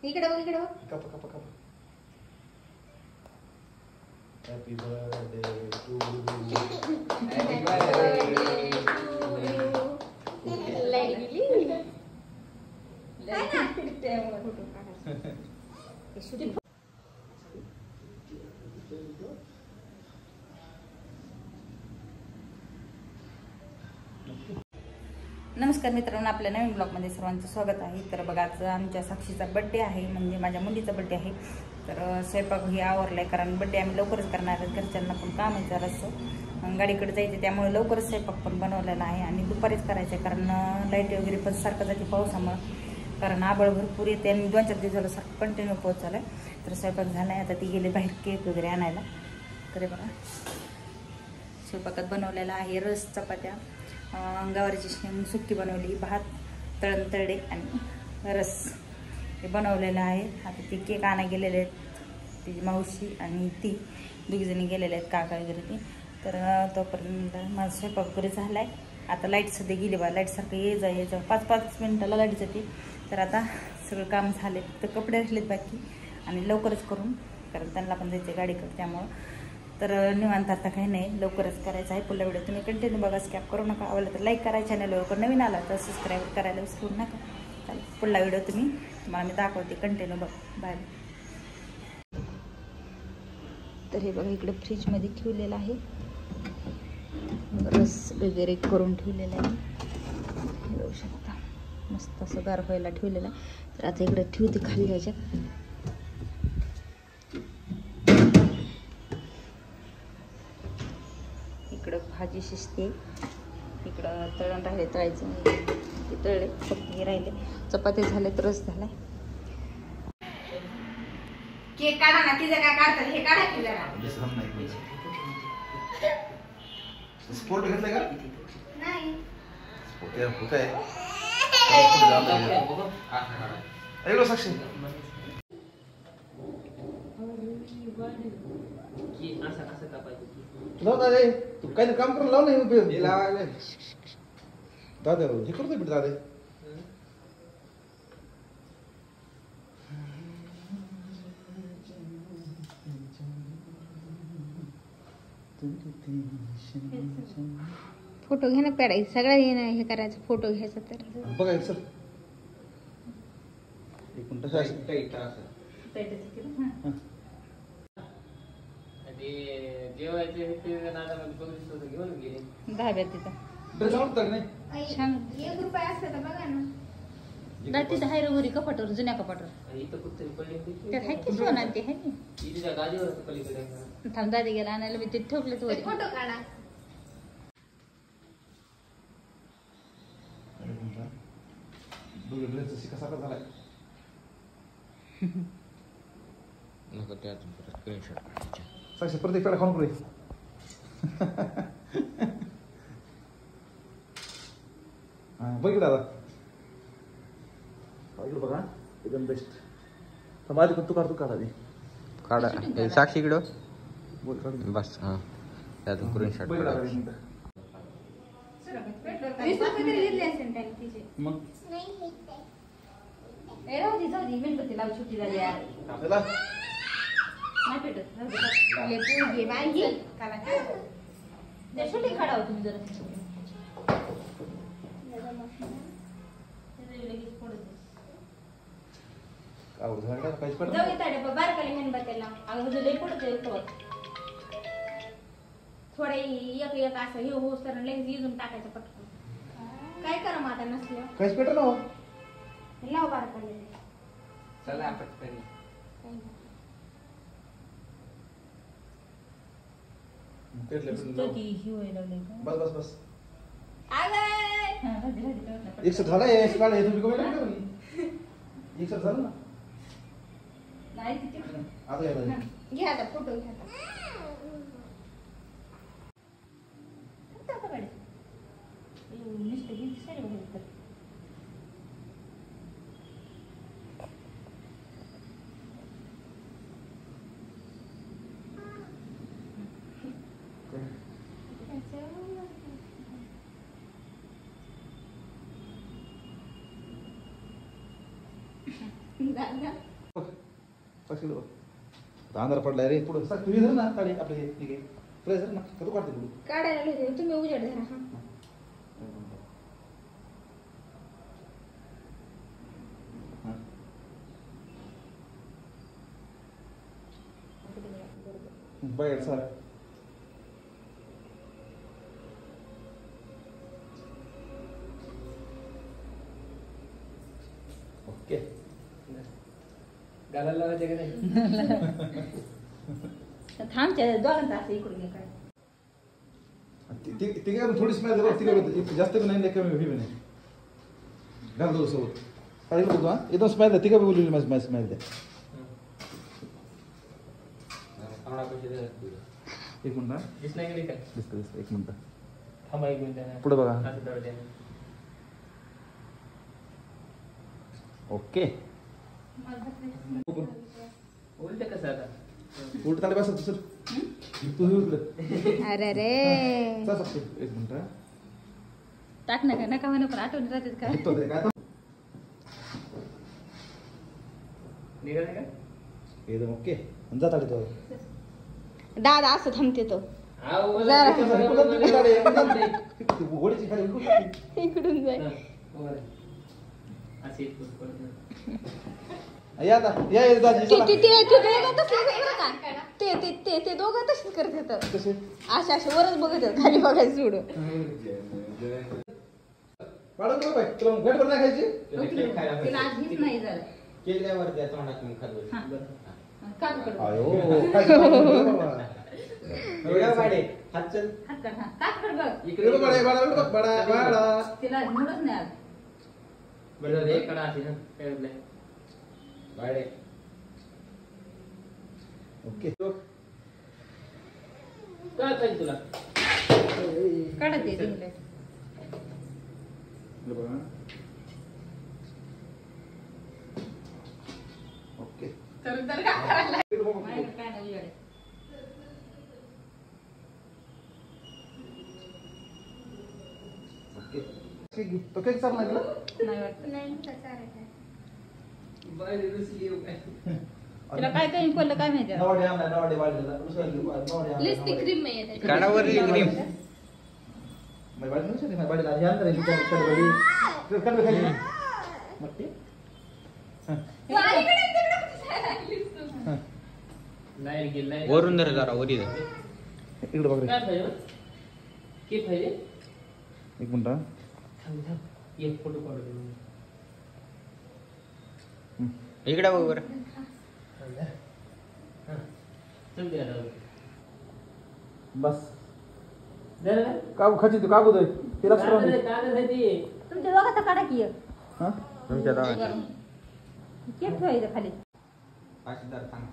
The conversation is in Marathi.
इकडे बघ इकडे बघ. Cup cup cup. Happy birthday to you. Happy birthday to you. Light गेली. लाईट त्यामुळे फोटो काढायचा. नमस्कार मित्रांनो, आपल्या नवीन ब्लॉगमध्ये सर्वांचं स्वागत आहे. तर बघा, आज आमच्या साक्षीचा बड्डे आहे, म्हणजे माझ्या मुलीचा बड्डे आहे. तर स्वयंपाक हे आवरला आहे, कारण बड्डे आम्ही लवकरच करणार आहे. घरच्यांना पण काम आहे जरासं, गाडीकडे जायचं, त्यामुळे लवकरच स्वयंपाक पण बनवलेला आहे आणि दुपारीच करायचं आहे, कारण लाईट वगैरे पण सारखं जाते पावसामुळं, कारण आबळ भरपूर येते आणि 2-4 दिवस झालं सारखं कंटिन्यू पाऊस झाला आहे. तर स्वयंपाक झाला आहे, आता ती गेले बाहेर केक वगैरे आणायला. तर बघा, स्वयंपाकात बनवलेला आहे रस, चपात्या, गवारीची शेंग सुक्की बनवली, भात, तळण तळडे आणि रस हे बनवलेलं आहे. आता ती केक आणा गेलेले आहेत, तिची मावशी आणि ती दोघीजणी गेलेले आहेत, काका वगैरे ती. तर तोपर्यंत माझा स्वयंपाक वगैरे झाला आहे. आता लाईट सध्या गेली बा, लाईट सारखं ये जा 5-5 मिनिटाला लाईट जाते. तर आता सगळं काम झाले, तर कपडे राहिलेत बाकी आणि लवकरच करून, कारण त्यांना पण जायचं गाडीकडे, त्यामुळं तर निवांत आता काही नाही, लवकरच करायचं आहे. पुढला व्हिडिओ तुम्ही कंटिन्यू बघा, स्किप करू नका. आवडलं तर लाईक करा, चॅनलवर नवीन आला तर सबस्क्राईब करायला विसरू नका. चालेल, पुढला व्हिडिओ तुम्हाला मी दाखवते, कंटिन्यू बघा. बाय. तर हे बघा, इकडे फ्रीजमध्ये ठेवलेलं आहे, रस वगैरे करून ठेवलेला आहे, बघू शकता. मस्त असं गार व्हायला ठेवलेलं आहे. तर आता इकडे ठेवते खाली ह्याच्यात. इकडं भाजी शिजते, इकडं तळण राहिले, तळायचं ते तळले, फक्त हे राहिले. चपाती झाले, तर रस झालाय. केक काढा ना, तिचं काय काढतात हे काढा की जरा. स्पोर्ट घेतलाय का? नाही स्पोर्ट यार होत आहे. ऐकलो साक्षी. दादा रे, तू काही काम करून लाव नाही दादा, हे करतोय बेटा दादा. फोटो घे ना, काढायचं सगळं हे करायचं, फोटो घ्यायचा. तर बघा सर, एक मिनिट दहाव्यात तिथं छान 1 रुपया असतं तर बघा ना. तिथं हाय रवरी कपाटावर, जुन्या कपाटावर त्यात हाय की सोना ते हाय की. थांब, दादी गेला आणायला, मी ते ठेवले वरी. फोटो काढा. कसा झालाय नको ते अजून परत स्क्रीनशॉट काढायचे. साक्षी प्रत्येक पेडा खाऊन पुढे. बघ दादा, बघा एकदम बेस्ट. माझी पण तू काढा आधी. काढा साक्षी इकडं बस. हां, त्यातून स्क्रीनशॉट काढायचे. मग मेणबत्ती लाव, छोटी झाली यार. नाही पेटत, छोटी काढा तुम्ही जरा. बारकाली मेणबत्तीला लई पडत थोडे एक असं हे होस तर लगेच इजून टाकायचं पटकन. काय करा मग आता नसलं काहीच पेट ना लाव बारकाली. चला पटकन. बस बस बस. एक सर झाला आहे, तुम्ही एक सर झालं ना. आता घ्या आता फोटो घ्या. दादा साक्षीला बघ. आता अंधार पडलाय रे पुढं साक्षी तुझी धर ना साडी आपलं हे ठीक आहे फ्रेश धर ना का तू काढते पुढं काढायला लागले तुम्ही उजेड धरा हा. हां. बाहेर सर ओके गालाला लावायचं का नाही थांबच्या दोघांचा असं इकडून हे काय ते काय थोडी स्मेल जरा ती जास्त पण नाही कमी भी नाही घाल दो सोबत काय बघू हा एकदम स्मेल द्या ती काय बोलली माझी स्मेल द्या एक मिनिट दिस नाही गेली का दिसतं दिसतं एक मिनिट थांबा एक मिनिट पुढे बघा असं दरवाजा द्या. ओके उलट कसं आता उलट ताले बस सर तू उलट अरे रे एक मिनिट टाक नका नका म्हणा पण आठवण राहतात का काय निघालं का एकदम ओके जा ताडे तो दादा असं थांबते तो आहो, जरा. घोडीची खाली इकडून जाय वर. अशी इथून परत. या आता या दाजी चला ते दोघं तसंच बरं का? ते दोघं तशीच करत होतं कसे असे वरच बघत होते, खाली बघायचं सोडून वाढव तुला बाई तुला घट पण नाही खायची तिला आज हीच नाही झालं केल्यावर त्या तोंडात मी खाल्लं काम कर आयो काय बाबा हात चल हात कर हा काट कर बघ इकडे बघ बडा बडा बडा बडा तिला मुळच नाही आलं बरं झालं, एक कडा अशी ना काय आपलं. बाळे ओके काय पाहिजे तुला काढत ये तिला. बघा ओके तर काय करायला माझ्याकडे काय नाही उजेड आहे. ओके तो केक चालला गेला नाही वाटत बाहेर रुसली येऊ काय. तिला काय काही पडलं काय माहिती नवडे आणला नवडे वाढलेला नवडे लिपस्टिक क्रीम नाही आहे कानावरली क्रीम मैं बाड़ी नहीं चली मैं बाड़ी लाजी अंदर है कर बाड़ी कर खाली मट्टी नाही गेलाय वरून धर जरा वरी धर इकडे बघ रे काय पाहिजे की पाहिजे एक मिनिट थांब थांब एक फोटो काढू दे. इकडे बघ बरं हां चल दे आता बस जरा काबू खाची तू काबू दे तिला काय सुरू आहे ती तुमच्या दोघांचा काढा की हां तुमच्या दावा केक ठेवायचं खाली पाचदार सांग